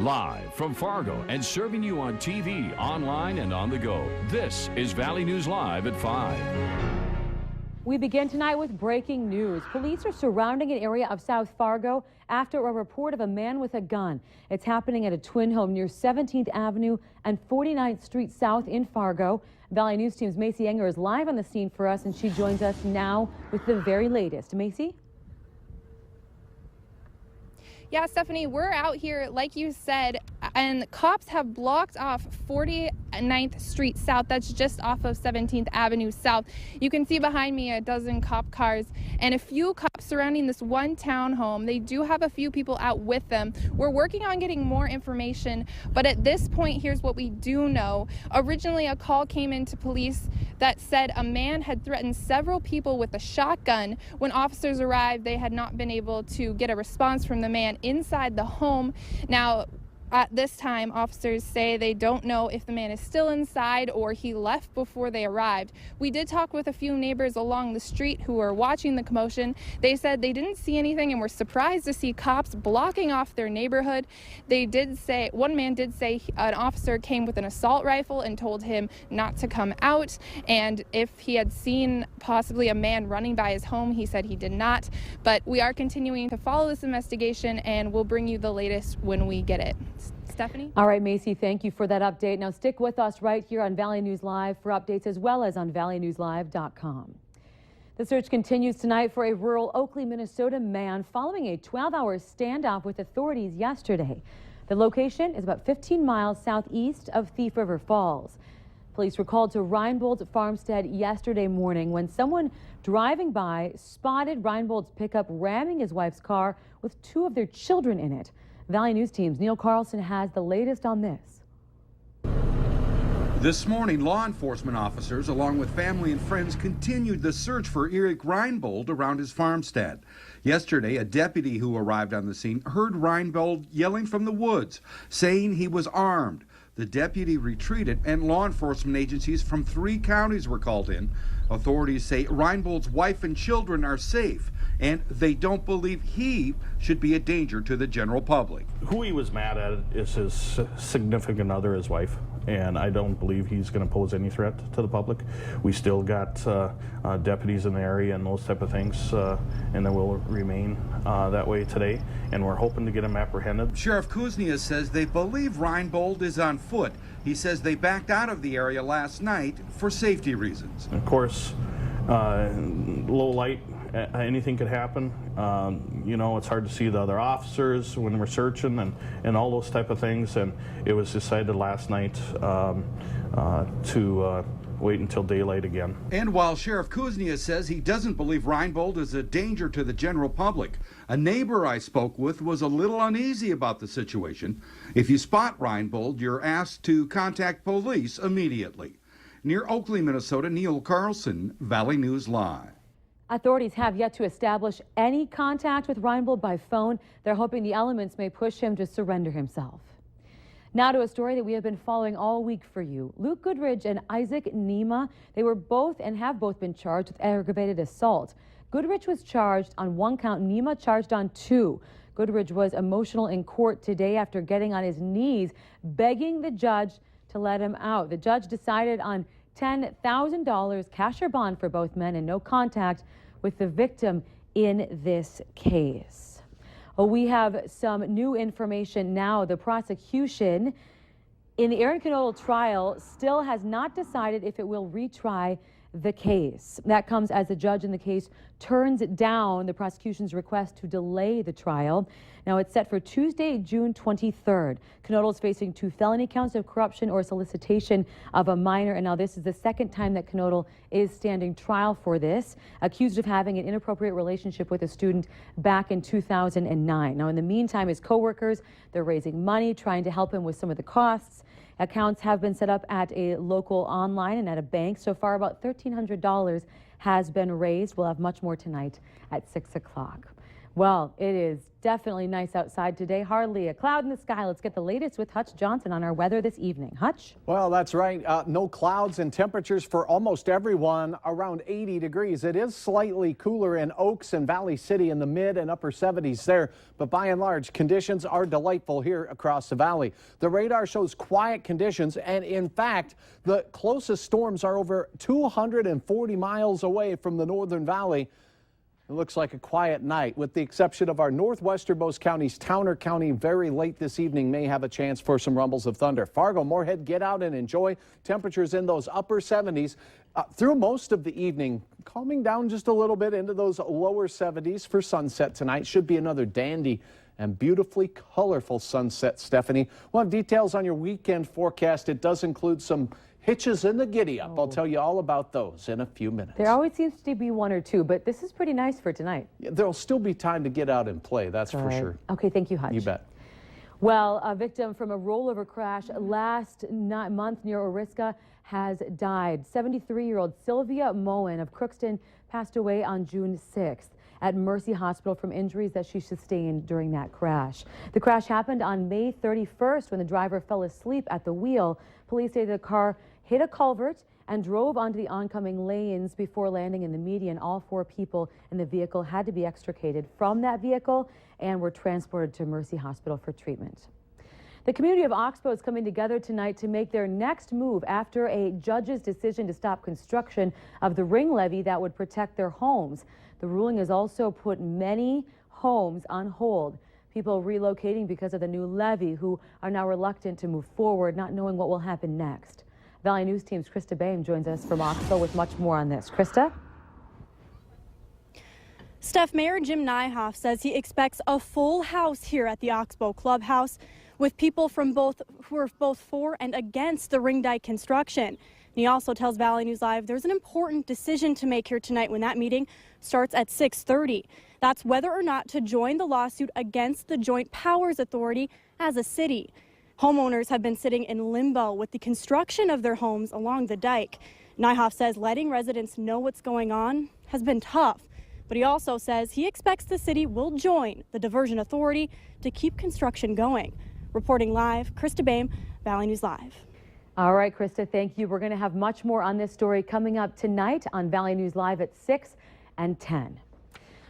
Live from Fargo and serving you on TV, online, and on the go. This is Valley News Live at 5. We begin tonight with breaking news. Police are surrounding an area of South Fargo after a report of a man with a gun. It's happening at a twin home near 17th Avenue and 49th Street South in Fargo. Valley News Team's Macy Enger is live on the scene for us, and she joins us now with the very latest. Macy? Yeah, Stephanie, we're out here, like you said, and cops have blocked off 49th Street South. That's just off of 17th Avenue South. You can see behind me a dozen cop cars and a few cops surrounding this one townhome. They do have a few people out with them. We're working on getting more information, but at this point, here's what we do know. Originally, a call came into police that said a man had threatened several people with a shotgun. When officers arrived, they had not been able to get a response from the man inside the home. Now, at this time, officers say they don't know if the man is still inside or he left before they arrived. We did talk with a few neighbors along the street who were watching the commotion. They said they didn't see anything and were surprised to see cops blocking off their neighborhood. They did say, one man did say an officer came with an assault rifle and told him not to come out. And if he had seen possibly a man running by his home, he said he did not. But we are continuing to follow this investigation, and we'll bring you the latest when we get it. Stephanie? All right, Macy, thank you for that update. Now stick with us right here on Valley News Live for updates, as well as on valleynewslive.com. The search continues tonight for a rural Oakley, Minnesota man following a 12-hour standoff with authorities yesterday. The location is about 15 miles southeast of Thief River Falls. Police were called to Reinbold's farmstead yesterday morning when someone driving by spotted Reinbold's pickup ramming his wife's car with two of their children in it. Valley News Team's Neil Carlson has the latest on this. This morning, law enforcement officers, along with family and friends, continued the search for Eric Reinbold around his farmstead. Yesterday, a deputy who arrived on the scene heard Reinbold yelling from the woods, saying he was armed. The deputy retreated, and law enforcement agencies from 3 counties were called in. Authorities say Reinbold's wife and children are safe, and they don't believe he should be a danger to the general public. Who he was mad at is his significant other, his wife, and I don't believe he's going to pose any threat to the public. We still got deputies in the area and those type of things, and they will remain that way today, and we're hoping to get him apprehended. Sheriff Kuznia says they believe Reinbold is on foot. He says they backed out of the area last night for safety reasons. Of course, low light, anything could happen. You know, it's hard to see the other officers when we're searching and all those type of things. And it was decided last night to wait until daylight again. And while Sheriff Kuznia says he doesn't believe Reinbold is a danger to the general public, a neighbor I spoke with was a little uneasy about the situation. If you spot Reinbold, you're asked to contact police immediately. Near Oakley, Minnesota, Neil Carlson, Valley News Live. Authorities have yet to establish any contact with Reinbold by phone. They're hoping the elements may push him to surrender himself. Now to a story that we have been following all week for you. Luke Goodridge and Isaac Nima, they were both and have both been charged with aggravated assault. Goodridge was charged on 1 count, Nima charged on 2. Goodridge was emotional in court today after getting on his knees, begging the judge to let him out. The judge decided on $10,000 cash or bond for both men and no contact with the victim in this case. Well, we have some new information now. The prosecution in the Aaron Knodel trial still has not decided if it will retry the case. That comes as the judge in the case turns down the prosecution's request to delay the trial. Now it's set for Tuesday, June 23rd. Knodel is facing 2 felony counts of corruption or solicitation of a minor, and now this is the second time that Knodel is standing trial for this, accused of having an inappropriate relationship with a student back in 2009. Now in the meantime, his co-workers, they're raising money, trying to help him with some of the costs. Accounts have been set up at a local online and at a bank. So far, about $1,300 has been raised. We'll have much more tonight at 6 o'clock. Well, it is definitely nice outside today. Hardly a cloud in the sky. Let's get the latest with Hutch Johnson on our weather this evening. Hutch? Well, that's right. No clouds and temperatures for almost everyone around 80 degrees. It is slightly cooler in Oaks and Valley City in the mid and upper 70s there. But by and large, conditions are delightful here across the valley. The radar shows quiet conditions. And in fact, the closest storms are over 240 miles away from the Northern Valley. It looks like a quiet night, with the exception of our northwesternmost counties. Towner County very late this evening may have a chance for some rumbles of thunder. Fargo, Moorhead, get out and enjoy. Temperatures in those upper 70s through most of the evening, calming down just a little bit into those lower 70s for sunset tonight. Should be another dandy and beautifully colorful sunset, Stephanie. We'll have details on your weekend forecast. It does include some hitches in the giddy-up. I'll tell you all about those in a few minutes. There always seems to be one or two, but this is pretty nice for tonight. Yeah, there'll still be time to get out and play, that's for sure. Okay, thank you, Hutch. You bet. Well, a victim from a rollover crash last month near Oriska has died. 73-year-old Sylvia Moen of Crookston passed away on June 6th at Mercy Hospital from injuries that she sustained during that crash. The crash happened on May 31st when the driver fell asleep at the wheel. Police say the car hit a culvert and drove onto the oncoming lanes before landing in the median. All 4 people in the vehicle had to be extricated from that vehicle and were transported to Mercy Hospital for treatment. The community of Oxbow is coming together tonight to make their next move after a judge's decision to stop construction of the ring levee that would protect their homes. The ruling has also put many homes on hold. People relocating because of the new levee who are now reluctant to move forward, not knowing what will happen next. Valley News Team's Krista Boehm joins us from Oxbow with much more on this. Krista? Steph, Mayor Jim Nyhoff says he expects a full house here at the Oxbow Clubhouse with people from who are both for and against the ring dike construction. And he also tells Valley News Live there's an important decision to make here tonight when that meeting starts at 6:30. That's whether or not to join the lawsuit against the Joint Powers Authority as a city. Homeowners have been sitting in limbo with the construction of their homes along the dike. Nyhoff says letting residents know what's going on has been tough, but he also says he expects the city will join the Diversion Authority to keep construction going. Reporting live, Krista Boehm, Valley News Live. All right, Krista, thank you. We're going to have much more on this story coming up tonight on Valley News Live at 6 and 10.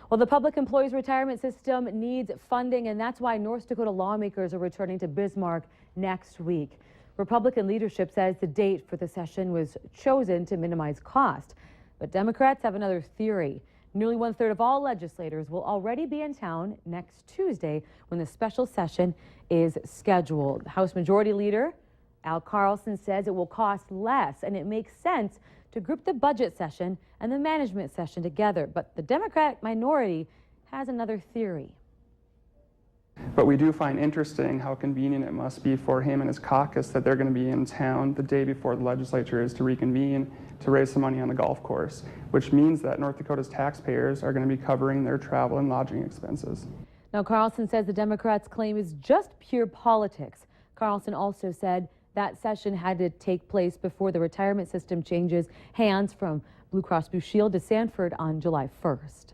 Well, the public employees retirement system needs funding, and that's why North Dakota lawmakers are returning to Bismarck next week. Republican leadership says the date for the session was chosen to minimize cost, but Democrats have another theory. Nearly 1/3 of all legislators will already be in town next Tuesday when the special session is scheduled. House Majority Leader Al Carlson says it will cost less, and it makes sense to group the budget session and the management session together. But the Democratic minority has another theory. But we do find interesting how convenient it must be for him and his caucus that they're going to be in town the day before the legislature is to reconvene to raise some money on the golf course, which means that North Dakota's taxpayers are going to be covering their travel and lodging expenses. Now, Carlson says the Democrats' claim is just pure politics. Carlson also said that session had to take place before the retirement system changes hands from Blue Cross Blue Shield to Sanford on July 1st.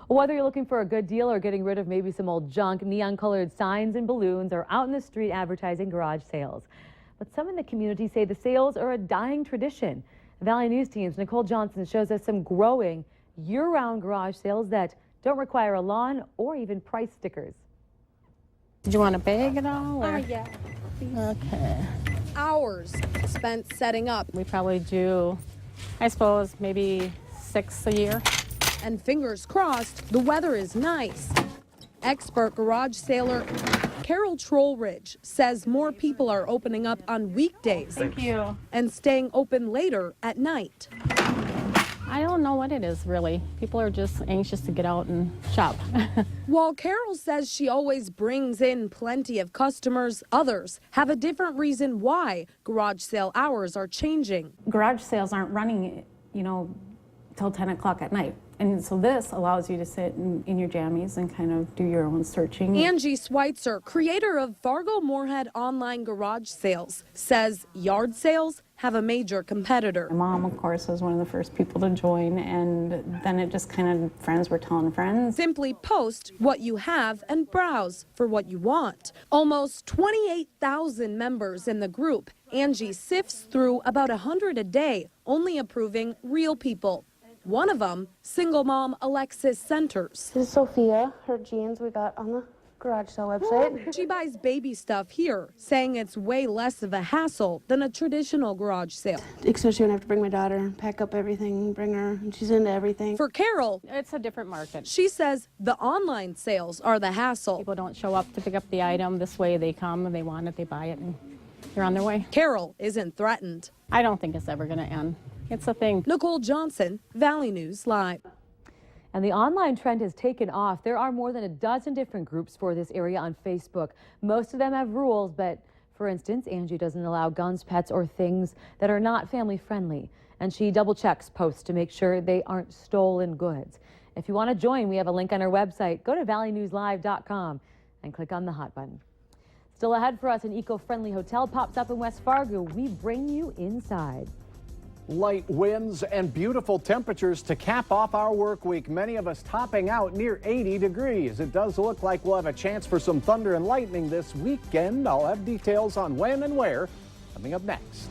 Whether you're looking for a good deal or getting rid of maybe some old junk, neon-colored signs and balloons are out in the street advertising garage sales. But some in the community say the sales are a dying tradition. Valley News Team's Nicole Johnson shows us some growing year-round garage sales that don't require a lawn or even price stickers. Did you want a bag at all? Or? Yeah. Okay. Hours spent setting up. We probably do, I suppose, maybe 6 a year. And fingers crossed, the weather is nice. Expert garage sailor Carol Trollridge says more people are opening up on weekdays. Thank you. And staying open later at night. I don't know what it is, really. People are just anxious to get out and shop. While Carol says she always brings in plenty of customers, others have a different reason why garage sale hours are changing. Garage sales aren't running, till 10 o'clock at night. And so this allows you to sit in your jammies and kind of do your own searching. Angie Schweitzer, creator of Fargo Moorhead Online Garage Sales, says yard sales have a major competitor. My mom, of course, was one of the first people to join, and then it just kind of, friends were telling friends. Simply post what you have and browse for what you want. Almost 28,000 members in the group. Angie sifts through about 100 a day, only approving real people. One of them, single mom Alexis Centers. This is Sophia. Her jeans we got on the garage sale website. She buys baby stuff here, saying it's way less of a hassle than a traditional garage sale. Especially when I have to bring my daughter, pack up everything, bring her, and she's into everything. For Carol, It's a different market. she says the online sales are the hassle. People don't show up to pick up the item. This way they come and they want it, they buy it, and they're on their way. Carol isn't threatened. I don't think it's ever going to end. It's a thing. Nicole Johnson, Valley News Live. And the online trend has taken off. There are more than a dozen different groups for this area on Facebook. Most of them have rules, but for instance, Angie doesn't allow guns, pets, or things that are not family friendly. And she double checks posts to make sure they aren't stolen goods. If you want to join, we have a link on our website. Go to valleynewslive.com and click on the hot button. Still ahead for us, an eco-friendly hotel pops up in West Fargo. We bring you inside. Light winds and beautiful temperatures to cap off our work week. Many of us topping out near 80 degrees. It does look like we'll have a chance for some thunder and lightning this weekend. I'll have details on when and where coming up next.